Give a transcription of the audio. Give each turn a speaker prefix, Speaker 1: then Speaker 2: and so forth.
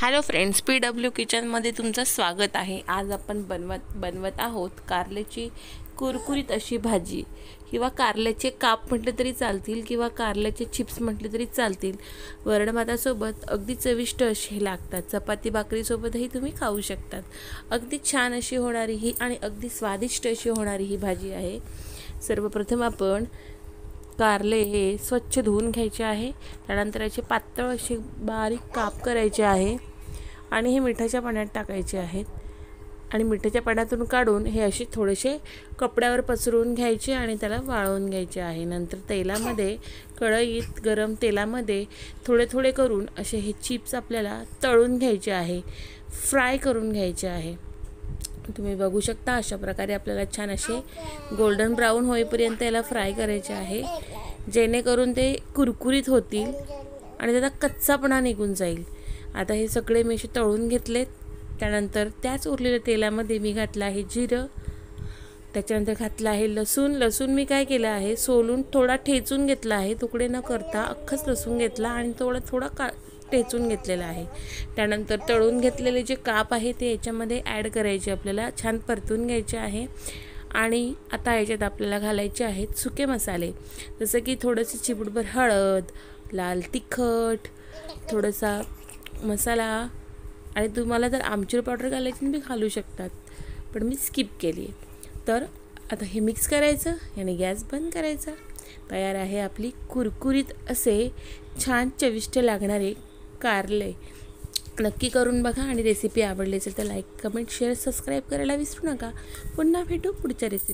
Speaker 1: Hello friends, PW किचनमध्ये तुमचं स्वागत आहे। आज आपण बनवत आहोत कारल्याची कुरकुरीत अशी भाजी किंवा कारल्याचे काप म्हटले तरी चालतील किंवा कारल्याचे चिप्स म्हटले तरी चालतील। वरण भातासोबत अगदी चविष्ट असे लागतात। चपाती भाकरीसोबतही तुम्ही खाऊ शकतात। अगदी छान अशी होणारी ही आणि अगदी स्वादिष्ट अशी होणारी ही भाजी आहे। सर्वप्रथम आपण कारले हे स्वच्छ धुवून घ्यायचे आहे। त्यानंतर याचे पातळ असे बारीक काप करायचे आहे आणि हे मिठाच्या पाण्यात टाकायचे आहेत आणि मिठाच्या पाण्यातून काढून हे असे थोडेसे कपड्यावर पसरवून घ्यायचे आणि त्याला वाळवून घ्यायचे आहे। नंतर तेलामध्ये कढईत गरम तेलामध्ये थोडे थोडे करून असे हे चिप्स आपल्याला तळून घ्यायचे आहे, फ्राय करून घ्यायचे आहे। तुम्ही बघू शकता अशा प्रकारे आपल्याला छान असे गोल्डन ब्राउन होईपर्यंत याला फ्राय करायचे आहे, जेणेकरून ते कुरकुरीत होतील आणि त्याचा कच्चापणा निघून जाईल। आता हे सगळे मी असे तळून घेतलेत। त्यानंतर त्याच उरलेल्या तेलामध्ये मी घातलं आहे जिरं, त्याच्यानंतर घातलं आहे लसूण मी काय केलं आहे सोलून थोडा ठेचून घेतला आहे, तुकडे न करता अख्खाच लसूण घेतला आणि थोडा ठेचून घेतलेला आहे। त्यानंतर तळून घेतलेले जे काप आहे ते याच्यामध्ये ॲड करायचे, आपल्याला छान परतून घ्यायचे आहे। आणि आता याच्यात आपल्याला घालायचे आहेत सुके मसाले, जसं की थोडंसं चिमूटभर हळद, लाल तिखट, थोडासा मसाला आणि तुम्हाला जर आमचूर पावडर घालायची तुम्ही घालू शकतात, पण मी स्किप केली आहे। तर आता हे मिक्स करायचं आणि गॅस बंद करायचा। तयार आहे आपली कुरकुरीत असे छान चविष्ट लागणारे कारले। नक्की करून बघा आणि रेसिपी आवडली असेल तर लाईक, कमेंट, शेअर, सबस्क्राईब करायला विसरू नका। पुन्हा भेटू पुढच्या रेसिपी।